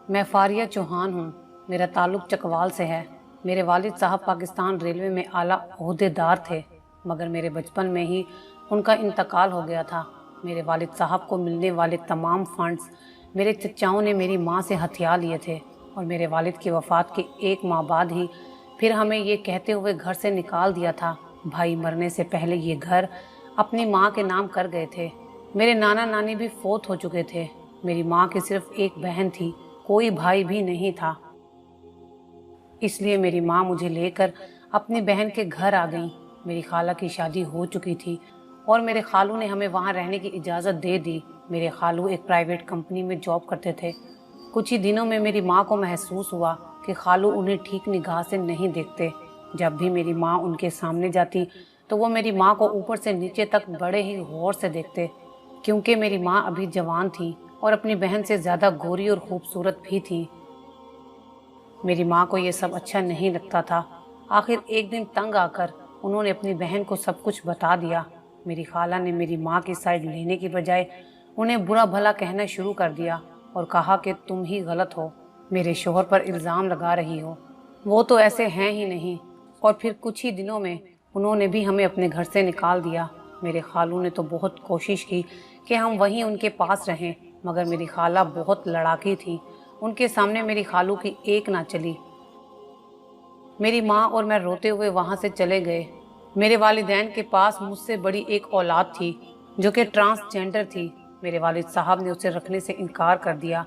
میں فاریہ چوہان ہوں۔ میرا تعلق چکوال سے ہے۔ میرے والد صاحب پاکستان ریلوے میں اعلیٰ عہدیدار تھے، مگر میرے بچپن میں ہی ان کا انتقال ہو گیا تھا۔ میرے والد صاحب کو ملنے والے تمام فنڈز میرے چچاؤں نے میری ماں سے ہتھیا لیے تھے، اور میرے والد کی وفات کے 1 ماہ بعد ہی پھر ہمیں یہ کہتے ہوئے گھر سے نکال دیا تھا۔ بھائی مرنے سے پہلے یہ گھر اپنی ماں کے نام کر گئے تھے۔ میرے نانا نانی بھی فوت ہو چکے تھے۔ میری ماں کی صرف ایک بہن تھی، کوئی بھائی بھی نہیں تھا۔ اس لیے میری ماں مجھے لے کر اپنی بہن کے گھر آ گئیں۔ میری خالہ کی شادی ہو چکی تھی اور میرے خالو نے ہمیں وہاں رہنے کی اجازت دے دی۔ میرے خالو ایک پرائیویٹ کمپنی میں جاب کرتے تھے۔ کچھ ہی دنوں میں میری ماں کو محسوس ہوا کہ خالو انہیں ٹھیک نگاہ سے نہیں دیکھتے۔ جب بھی میری ماں ان کے سامنے جاتی تو وہ میری ماں کو اوپر سے نیچے تک بڑے ہی غور سے دیکھتے، کیونکہ میری ماں ابھی جوان تھی اور اپنی بہن سے زیادہ گوری اور خوبصورت بھی تھی۔ میری ماں کو یہ سب اچھا نہیں لگتا تھا۔ آخر ایک دن تنگ آ کر انہوں نے اپنی بہن کو سب کچھ بتا دیا۔ میری خالہ نے میری ماں کی سائیڈ لینے کی بجائے انہیں برا بھلا کہنا شروع کر دیا اور کہا کہ تم ہی غلط ہو، میرے شوہر پر الزام لگا رہی ہو، وہ تو ایسے ہیں ہی نہیں۔ اور پھر کچھ ہی دنوں میں انہوں نے بھی ہمیں اپنے گھر سے نکال دیا۔ میرے خالو نے تو بہت کوشش کی کہ ہم وہیں ان کے پاس رہیں، مگر میری خالہ بہت لڑاکی تھی۔ ان کے سامنے میری خالو کی ایک نہ چلی۔ میری ماں اور میں روتے ہوئے وہاں سے چلے گئے۔ میرے والدین کے پاس مجھ سے بڑی ایک اولاد تھی جو کہ ٹرانسجینڈر تھی۔ میرے والد صاحب نے اسے رکھنے سے انکار کر دیا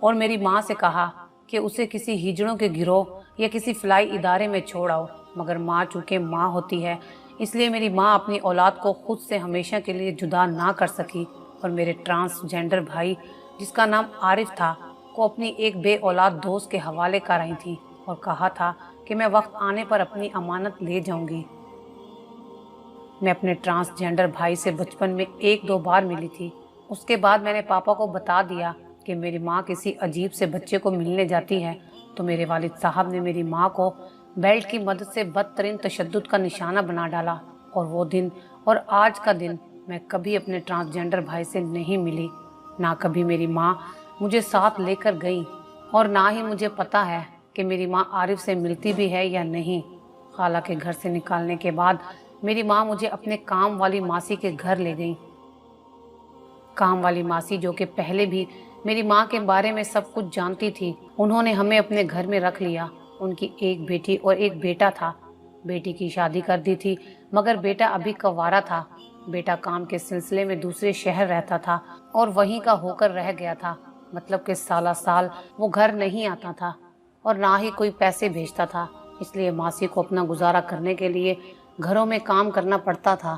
اور میری ماں سے کہا کہ اسے کسی ہجڑوں کے گروہ یا کسی فلاحی ادارے میں چھوڑ آؤ، مگر ماں چونکہ ماں ہوتی ہے، اس لیے میری ماں اپنی اولاد کو خود سے ہمیشہ کے لیے جدا نہ کر سکی، اور میرے ٹرانسجینڈر بھائی جس کا نام عارف تھا کو اپنی ایک بے اولاد دوست کے حوالے کر آئی تھی اور کہا تھا کہ میں وقت آنے پر اپنی امانت لے جاؤں گی۔ میں اپنے ٹرانسجینڈر بھائی سے بچپن میں 1-2 بار ملی تھی۔ اس کے بعد میں نے پاپا کو بتا دیا کہ میری ماں کسی عجیب سے بچے کو ملنے جاتی ہے، تو میرے والد صاحب نے میری ماں کو بیلٹ کی مدد سے بدترین تشدد کا نشانہ بنا ڈالا، اور وہ دن اور آج کا دن میں کبھی اپنے ٹرانسجینڈر بھائی سے نہیں ملی۔ نہ کبھی میری ماں مجھے ساتھ لے کر گئی، اور نہ ہی مجھے پتا ہے کہ میری ماں عارف سے ملتی بھی ہے یا نہیں۔ خالہ کے گھر سے نکالنے کے بعد میری ماں مجھے اپنے کام والی ماسی کے گھر لے گئی۔ کام والی ماسی جو کہ پہلے بھی میری ماں کے بارے میں سب کچھ جانتی تھی، انہوں نے ہمیں اپنے گھر میں رکھ لیا۔ ان کی ایک بیٹی اور ایک بیٹا تھا۔ بیٹی کی شادی کر دی تھی، مگر بیٹا ابھی کنوارا تھا۔ بیٹا کام کے سلسلے میں دوسرے شہر رہتا تھا اور وہیں کا ہو کر رہ گیا تھا، مطلب کہ سالہ سال وہ گھر نہیں آتا تھا اور نہ ہی کوئی پیسے بھیجتا تھا، اس لیے ماسی کو اپنا گزارا کرنے کے لیے گھروں میں کام کرنا پڑتا تھا۔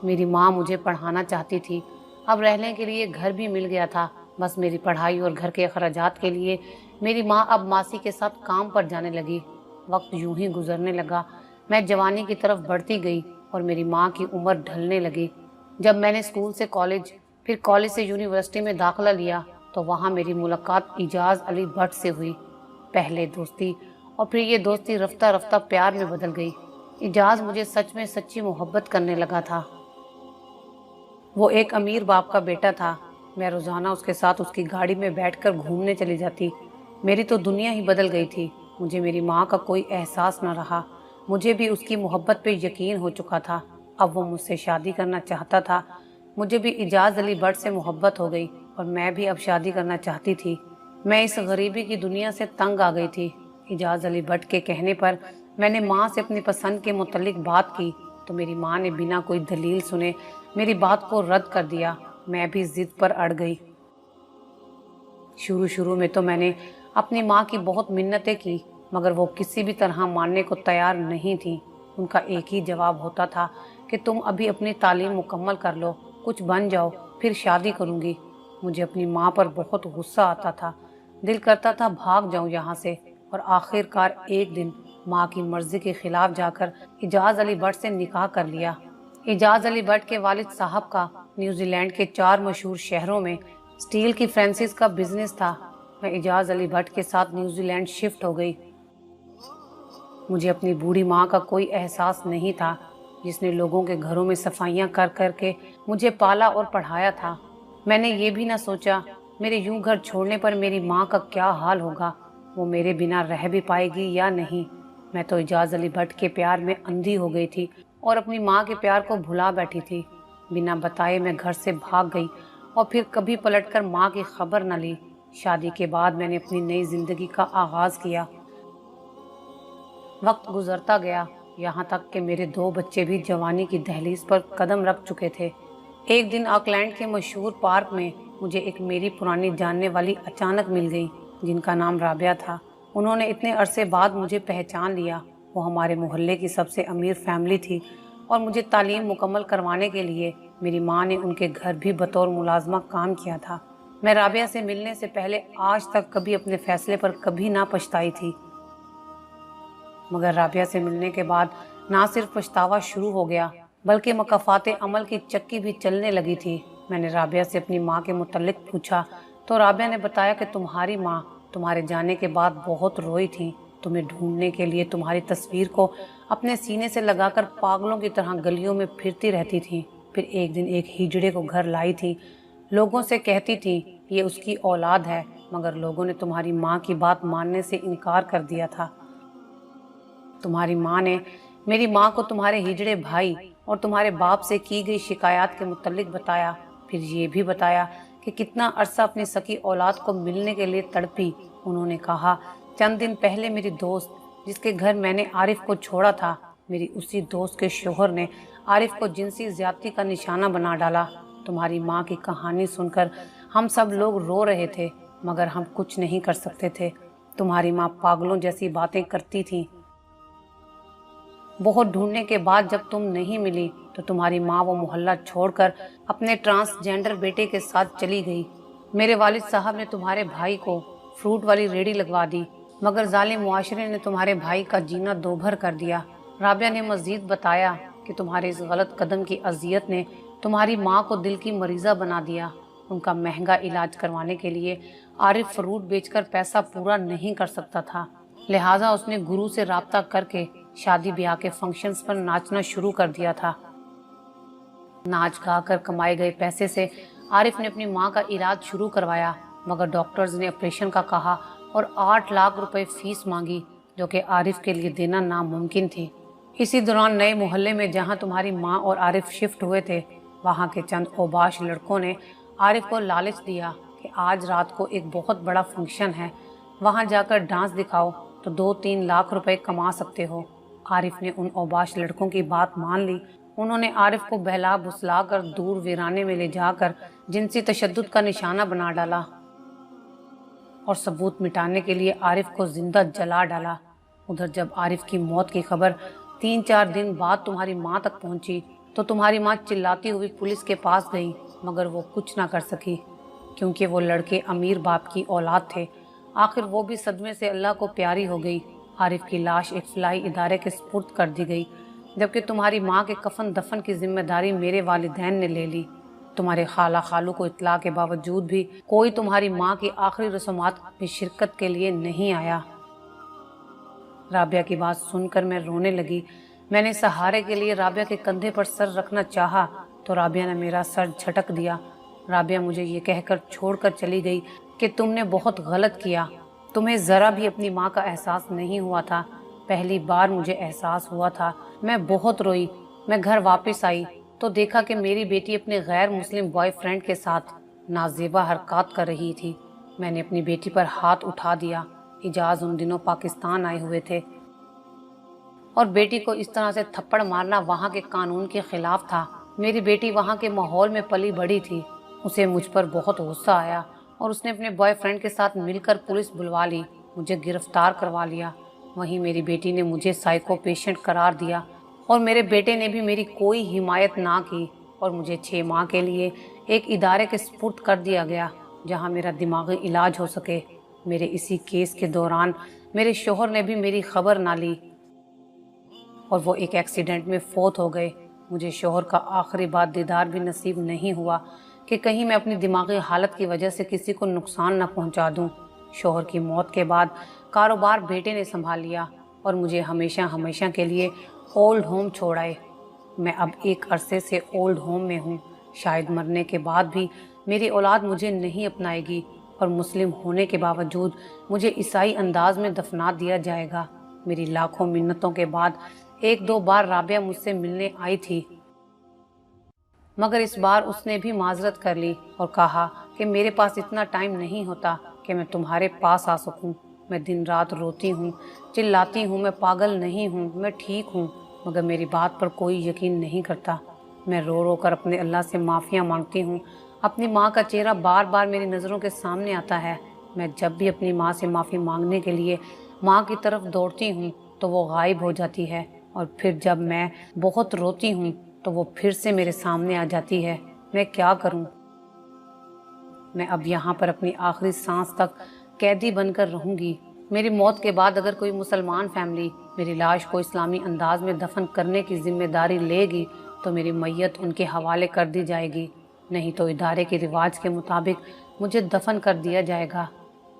میری ماں مجھے پڑھانا چاہتی تھی، اب رہنے کے لیے گھر بھی مل گیا تھا۔ بس میری پڑھائی اور گھر کے اخراجات کے لیے میری ماں اب ماسی کے ساتھ کام پر جانے لگی۔ وقت یوں ہی گزرنے لگا، میں جوانی کی طرف بڑھتی گئی اور میری ماں کی عمر ڈھلنے لگی۔ جب میں نے اسکول سے کالج، پھر کالج سے یونیورسٹی میں داخلہ لیا تو وہاں میری ملاقات اعجاز علی بھٹ سے ہوئی۔ پہلے دوستی اور پھر یہ دوستی رفتہ رفتہ پیار میں بدل گئی۔ اعجاز مجھے سچ میں سچی محبت کرنے لگا تھا۔ وہ ایک امیر باپ کا بیٹا تھا۔ میں روزانہ اس کے ساتھ اس کی گاڑی میں بیٹھ کر گھومنے چلی جاتی۔ میری تو دنیا ہی بدل گئی تھی۔ مجھے میری ماں کا کوئی احساس نہ رہا۔ مجھے بھی اس کی محبت پہ یقین ہو چکا تھا۔ اب وہ مجھ سے شادی کرنا چاہتا تھا۔ مجھے بھی اعجاز علی بٹ سے محبت ہو گئی اور میں بھی اب شادی کرنا چاہتی تھی۔ میں اس غریبی کی دنیا سے تنگ آ گئی تھی۔ اعجاز علی بٹ کے کہنے پر میں نے ماں سے اپنی پسند کے متعلق بات کی تو میری ماں نے بنا کوئی دلیل سنے میری بات کو رد کر دیا۔ میں بھی ضد پر اڑ گئی۔ شروع میں تو میں نے اپنی ماں کی بہت منتیں کی، مگر وہ کسی بھی طرح ماننے کو تیار نہیں تھی۔ ان کا ایک ہی جواب ہوتا تھا کہ تم ابھی اپنی تعلیم مکمل کر لو، کچھ بن جاؤ، پھر شادی کروں گی۔ مجھے اپنی ماں پر بہت غصہ آتا تھا، دل کرتا تھا بھاگ جاؤں یہاں سے، اور آخر کار ایک دن ماں کی مرضی کے خلاف جا کر اعجاز علی بٹ سے نکاح کر لیا۔ اعجاز علی بٹ کے والد صاحب کا نیوزی لینڈ کے 4 مشہور شہروں میں سٹیل کی فرینسز کا بزنس تھا۔ میں اعجاز علی بٹ کے ساتھ نیوزی لینڈ شفٹ ہو گئی۔ مجھے اپنی بوڑھی ماں کا کوئی احساس نہیں تھا، جس نے لوگوں کے گھروں میں صفائیاں کر کر کے مجھے پالا اور پڑھایا تھا۔ میں نے یہ بھی نہ سوچا میرے یوں گھر چھوڑنے پر میری ماں کا کیا حال ہوگا؟ وہ میرے بنا رہ بھی پائے گی یا نہیں؟ میں تو اعجاز علی بھٹ کے پیار میں اندھی ہو گئی تھی اور اپنی ماں کے پیار کو بھلا بیٹھی تھی۔ بنا بتائے میں گھر سے بھاگ گئی اور پھر کبھی پلٹ کر ماں کی خبر نہ لی۔ شادی کے بعد میں نے اپنی نئی زندگی کا آغاز کیا۔ وقت گزرتا گیا، یہاں تک کہ میرے 2 بچے بھی جوانی کی دہلیز پر قدم رکھ چکے تھے۔ ایک دن آکلینڈ کے مشہور پارک میں مجھے ایک میری پرانی جاننے والی اچانک مل گئی، جن کا نام رابعہ تھا۔ انہوں نے اتنے عرصے بعد مجھے پہچان لیا۔ وہ ہمارے محلے کی سب سے امیر فیملی تھی اور مجھے تعلیم مکمل کروانے کے لیے میری ماں نے ان کے گھر بھی بطور ملازمہ کام کیا تھا۔ میں رابعہ سے ملنے سے پہلے آج تک کبھی اپنے فیصلے پر کبھی نہ پچھتائی تھی، مگر رابعہ سے ملنے کے بعد نہ صرف پچھتاوا شروع ہو گیا بلکہ مکافات عمل کی چکی بھی چلنے لگی تھی۔ میں نے رابعہ سے اپنی ماں کے متعلق پوچھا تو رابعہ نے بتایا کہ تمہاری ماں تمہارے جانے کے بعد بہت روئی تھی، تمہیں ڈھونڈنے کے لیے تمہاری تصویر کو اپنے سینے سے لگا کر پاگلوں کی طرح گلیوں میں پھرتی رہتی تھی۔ پھر ایک دن ایک ہجڑے کو گھر لائی تھی، لوگوں سے کہتی تھی یہ اس کی اولاد ہے، مگر لوگوں نے تمہاری ماں کی بات ماننے سے انکار کر دیا تھا۔ تمہاری ماں نے میری ماں کو تمہارے ہجڑے بھائی اور تمہارے باپ سے کی گئی شکایات کے متعلق بتایا، پھر یہ بھی بتایا کہ کتنا عرصہ اپنی سکی اولاد کو ملنے کے لیے تڑپی۔ انہوں نے کہا چند دن پہلے میری دوست جس کے گھر میں نے عارف کو چھوڑا تھا، میری اسی دوست کے شوہر نے عارف کو جنسی زیادتی کا نشانہ بنا ڈالا۔ تمہاری ماں کی کہانی سن کر ہم سب لوگ رو رہے تھے، مگر ہم کچھ نہیں کر سکتے تھے۔ تمہاری ماں پاگلوں جیسی باتیں کرتی تھی۔ بہت ڈھونڈنے کے بعد جب تم نہیں ملی تو تمہاری ماں وہ محلہ چھوڑ کر اپنے ٹرانسجینڈر بیٹے کے ساتھ چلی گئی۔ میرے والد صاحب نے تمہارے بھائی کو فروٹ والی ریڑھی لگوا دی، مگر ظالم معاشرے نے تمہارے بھائی کا جینا دوبھر کر دیا۔ رابعہ نے مزید بتایا کہ تمہارے اس غلط قدم کی اذیت نے تمہاری ماں کو دل کی مریضہ بنا دیا۔ ان کا مہنگا علاج کروانے کے لیے عارف فروٹ بیچ کر پیسہ پورا نہیں کر سکتا تھا، لہٰذا اس نے گرو سے رابطہ کر کے شادی بیاہ کے فنکشنز پر ناچنا شروع کر دیا تھا۔ ناچ گا کر کمائے گئے پیسے سے عارف نے اپنی ماں کا علاج شروع کروایا، مگر ڈاکٹرز نے آپریشن کا کہا اور 8 لاکھ روپے فیس مانگی، جو کہ عارف کے لیے دینا ناممکن تھی۔ اسی دوران نئے محلے میں جہاں تمہاری ماں اور عارف شفٹ ہوئے تھے، وہاں کے چند اوباش لڑکوں نے عارف کو لالچ دیا کہ آج رات کو ایک بہت بڑا فنکشن ہے، وہاں جا کر ڈانس دکھاؤ تو 2-3 لاکھ روپے کما سکتے ہو۔ عارف نے ان اوباش لڑکوں کی بات مان لی۔ انہوں نے عارف کو بہلا بسلا کر دور ویرانے میں لے جا کر جنسی تشدد کا نشانہ بنا ڈالا اور ثبوت مٹانے کے لیے عارف کو زندہ جلا ڈالا۔ ادھر جب عارف کی موت کی خبر 3-4 دن بعد تمہاری ماں تک پہنچی تو تمہاری ماں چلاتی ہوئی پولیس کے پاس گئی، مگر وہ کچھ نہ کر سکی کیونکہ وہ لڑکے امیر باپ کی اولاد تھے۔ آخر وہ بھی صدمے سے اللہ کو پیاری ہو گئی۔ عارف کی لاش ایک فلاحی ادارے کے سپرد کر دی گئی، جبکہ تمہاری ماں کے کفن دفن کی ذمہ داری میرے والدین نے لے لی۔ تمہارے خالہ خالو کو اطلاع کے باوجود بھی کوئی تمہاری ماں کی آخری رسومات میں شرکت کے لیے نہیں آیا۔ رابعہ کی بات سن کر میں رونے لگی۔ میں نے سہارے کے لیے رابعہ کے کندھے پر سر رکھنا چاہا تو رابعہ نے میرا سر جھٹک دیا۔ رابعہ مجھے یہ کہہ کر چھوڑ کر چلی گئی کہ تم نے بہت غلط کیا، تمہیں ذرا بھی اپنی ماں کا احساس نہیں ہوا تھا۔ پہلی بار مجھے احساس ہوا تھا۔ میں بہت روئی۔ میں گھر واپس آئی تو دیکھا کہ میری بیٹی اپنے غیر مسلم بوائے فرینڈ کے ساتھ نازیبا حرکات کر رہی تھی۔ میں نے اپنی بیٹی پر ہاتھ اٹھا دیا۔ اعجاز ان دنوں پاکستان آئے ہوئے تھے اور بیٹی کو اس طرح سے تھپڑ مارنا وہاں کے قانون کے خلاف تھا۔ میری بیٹی وہاں کے ماحول میں پلی بڑھی تھی۔ اسے مجھ پر بہت غصہ آیا اور اس نے اپنے بوائے فرینڈ کے ساتھ مل کر پولیس بلوا لی، مجھے گرفتار کروا لیا۔ وہیں میری بیٹی نے مجھے سائیکو پیشنٹ قرار دیا اور میرے بیٹے نے بھی میری کوئی حمایت نہ کی اور مجھے 6 ماہ کے لیے ایک ادارے کے سپرد کر دیا گیا جہاں میرا دماغی علاج ہو سکے۔ میرے اسی کیس کے دوران میرے شوہر نے بھی میری خبر نہ لی اور وہ ایک ایکسیڈنٹ میں فوت ہو گئے۔ مجھے شوہر کا آخری بار دیدار بھی نصیب نہیں ہوا کہ کہیں میں اپنی دماغی حالت کی وجہ سے کسی کو نقصان نہ پہنچا دوں۔ شوہر کی موت کے بعد کاروبار بیٹے نے سنبھال لیا اور مجھے ہمیشہ کے لیے اولڈ ہوم چھوڑ آئے۔ میں اب ایک عرصے سے اولڈ ہوم میں ہوں۔ شاید مرنے کے بعد بھی میری اولاد مجھے نہیں اپنائے گی اور مسلم ہونے کے باوجود مجھے عیسائی انداز میں دفنا دیا جائے گا۔ میری لاکھوں منتوں کے بعد ایک دو بار رابعہ مجھ سے ملنے آئی تھی، مگر اس بار اس نے بھی معذرت کر لی اور کہا کہ میرے پاس اتنا ٹائم نہیں ہوتا کہ میں تمہارے پاس آ سکوں۔ میں دن رات روتی ہوں، چلاتی ہوں، میں پاگل نہیں ہوں، میں ٹھیک ہوں، مگر میری بات پر کوئی یقین نہیں کرتا۔ میں رو رو کر اپنے اللہ سے معافیاں مانگتی ہوں۔ اپنی ماں کا چہرہ بار بار میری نظروں کے سامنے آتا ہے۔ میں جب بھی اپنی ماں سے معافی مانگنے کے لیے ماں کی طرف دوڑتی ہوں تو وہ غائب ہو جاتی ہے، اور پھر جب میں بہت روتی ہوں تو وہ پھر سے میرے سامنے آ جاتی ہے۔ میں کیا کروں؟ میں اب یہاں پر اپنی آخری سانس تک قیدی بن کر رہوں گی۔ میری موت کے بعد اگر کوئی مسلمان فیملی میری لاش کو اسلامی انداز میں دفن کرنے کی ذمہ داری لے گی تو میری میت ان کے حوالے کر دی جائے گی، نہیں تو ادارے کے رواج کے مطابق مجھے دفن کر دیا جائے گا۔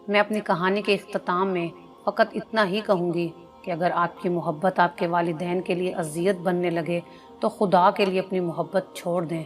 میں اپنی کہانی کے اختتام میں فقط اتنا ہی کہوں گی کہ اگر آپ کی محبت آپ کے والدین کے لیے اذیت بننے لگے تو خدا کے لیے اپنی محبت چھوڑ دیں۔